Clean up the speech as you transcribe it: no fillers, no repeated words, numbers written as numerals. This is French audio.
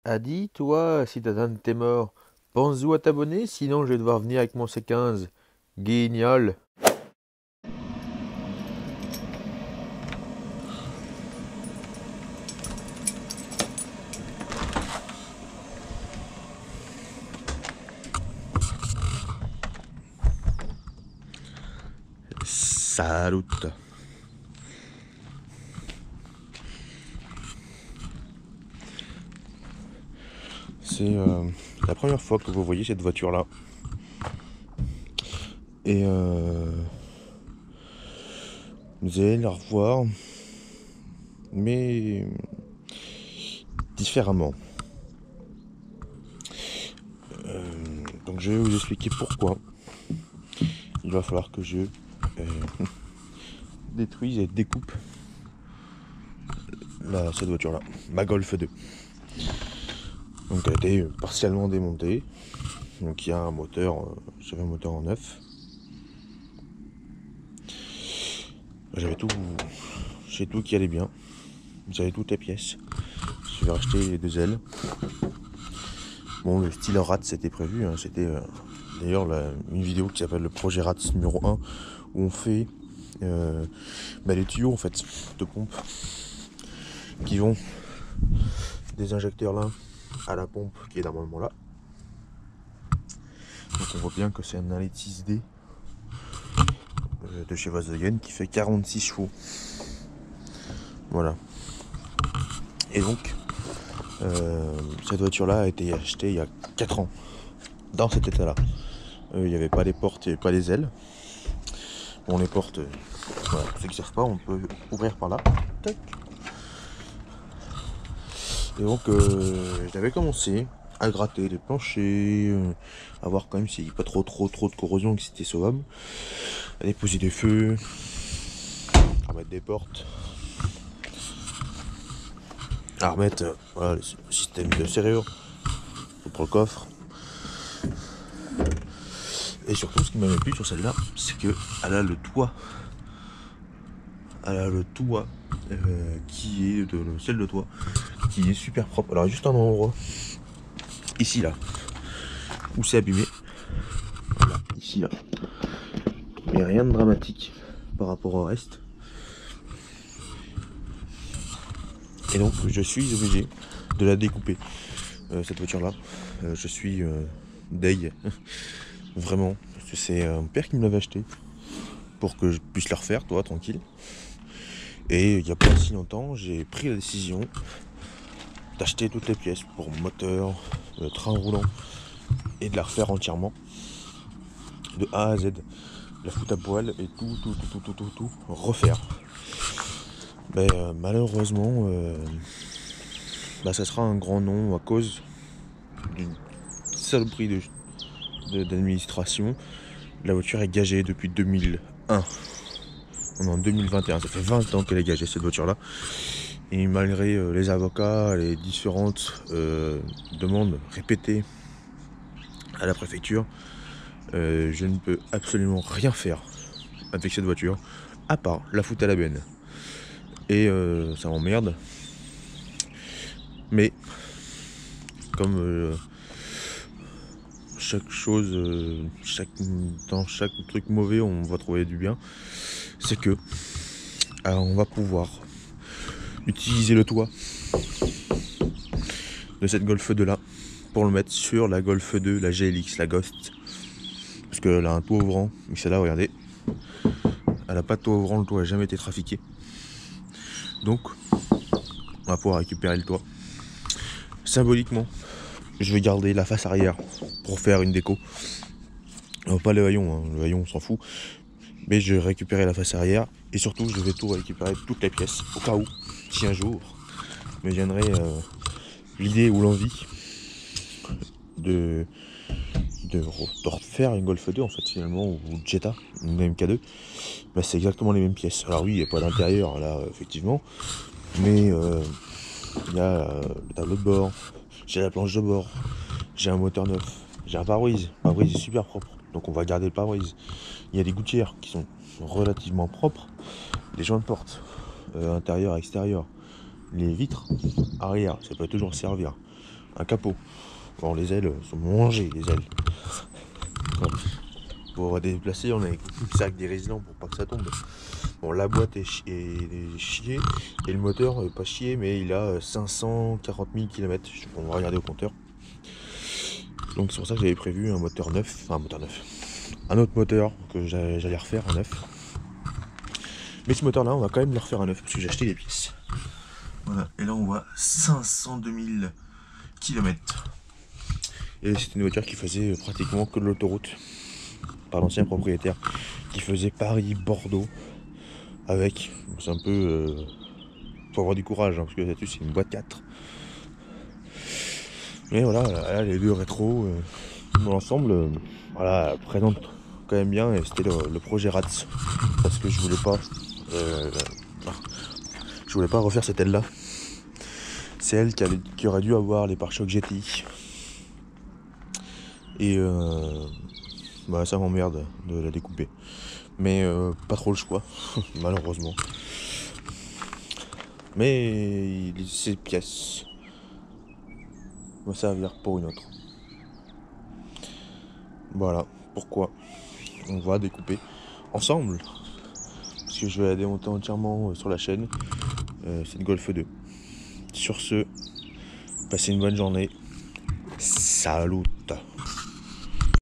Adi, toi, si t'as un de tes morts, pense-y à t'abonner, sinon je vais devoir venir avec mon C15. Guignol. Salut. C'est la première fois que vous voyez cette voiture-là. Et vous allez la revoir, mais différemment. Donc je vais vous expliquer pourquoi il va falloir que je détruise et découpe cette voiture-là, ma Golf 2. Donc elle a été partiellement démontée. Donc il y a un moteur, j'avais un moteur en neuf. J'avais tout qui allait bien. J'avais toutes les pièces. Je vais racheter les deux ailes. Bon, le style RATS c'était prévu. Hein. C'était d'ailleurs une vidéo qui s'appelle le projet RATS numéro 1 où on fait les tuyaux en fait de pompe qui vont des injecteurs là à la pompe qui est normalement là. Donc on voit bien que c'est un Alexis D de chez Volkswagen qui fait 46 chevaux. Voilà. Et donc cette voiture là a été achetée il y a 4 ans dans cet état là. Il n'y avait pas les portes, il n'y avait pas les ailes. Bon, les portes, voilà, pour ceux qui ne savent pas, on peut ouvrir par là. Tac. Et donc j'avais commencé à gratter les planchers, à voir quand même s'il n'y a pas trop de corrosion, que c'était sauvable, à déposer des feux, à mettre des portes, à remettre voilà, le système de serrure pour le coffre. Et surtout ce qui m'avait plu sur celle-là, c'est que elle a le toit. Elle a le toit qui est le ciel de toit qui est super propre. Alors juste un endroit ici là où c'est abîmé. Voilà, ici là. Mais rien de dramatique par rapport au reste. Et donc je suis obligé de la découper. Cette voiture là. Je suis deg. Vraiment. Parce que c'est mon père qui me l'avait acheté. Pour que je puisse la refaire, toi, tranquille. Et il n'y a pas si longtemps, j'ai pris la décision d'acheter toutes les pièces pour moteur, le train roulant, et de la refaire entièrement, de A à Z. La foutre à poil et tout refaire. Mais malheureusement, ça sera un grand nom à cause d'une saloperie d'administration. La voiture est gagée depuis 2001. On est en 2021, ça fait 20 ans qu'elle est gagée cette voiture là. Et malgré les avocats, les différentes demandes répétées à la préfecture, je ne peux absolument rien faire avec cette voiture, à part la foutre à la benne. Et ça m'emmerde. Mais comme chaque chose, dans chaque truc mauvais, on va trouver du bien, c'est que on va pouvoir utiliser le toit de cette Golf 2 là pour le mettre sur la Golf 2, la GLX, la Ghost. Parce qu'elle a un toit ouvrant, mais celle-là, regardez, elle n'a pas de toit ouvrant, le toit n'a jamais été trafiqué. Donc, on va pouvoir récupérer le toit. Symboliquement, je vais garder la face arrière pour faire une déco. Pas le haillon, hein. Le haillon on s'en fout. Mais je vais récupérer la face arrière et surtout je vais tout récupérer, toutes les pièces, au cas où, si un jour me viendrait l'idée ou l'envie de refaire une Golf 2 en fait finalement, ou Jetta, une MK2, c'est exactement les mêmes pièces. Alors oui, il n'y a pas d'intérieur là effectivement, mais il y a le tableau de bord, j'ai la planche de bord, j'ai un moteur neuf, j'ai un pare-brise. Le pare-brise est super propre, donc on va garder le pare-brise. Il y a des gouttières qui sont relativement propres, des joints de porte, intérieur, extérieur, les vitres arrière, ça peut toujours servir. un capot. Bon, les ailes sont mangées, les ailes. Pour déplacer, on a un sac des résidents pour pas que ça tombe. Bon, la boîte est chiée et le moteur pas chié, mais il a 540 000 km. On va regarder au compteur. Donc c'est pour ça que j'avais prévu un moteur neuf, enfin un moteur neuf, un autre moteur que j'allais refaire en neuf. Mais ce moteur là, on va quand même le refaire à neuf parce que j'ai acheté les pièces. Voilà, et là on voit 502 000 km. Et c'était une voiture qui faisait pratiquement que de l'autoroute par l'ancien propriétaire, qui faisait Paris-Bordeaux avec. C'est un peu. Faut avoir du courage hein, parce que là-dessus c'est une boîte 4. Mais voilà, là, les deux rétros dans l'ensemble, voilà, présente quand même bien. Et c'était le projet RATS parce que je voulais pas refaire cette aile là. C'est elle qui aurait dû avoir les pare-chocs GTI. Et bah, ça m'emmerde de la découper. Mais pas trop le choix, malheureusement. Mais ces pièces vont servir pour une autre. Voilà pourquoi on va découper ensemble. Parce que je vais la démonter entièrement sur la chaîne. C'est une Golf 2. Sur ce, passez une bonne journée. Salut.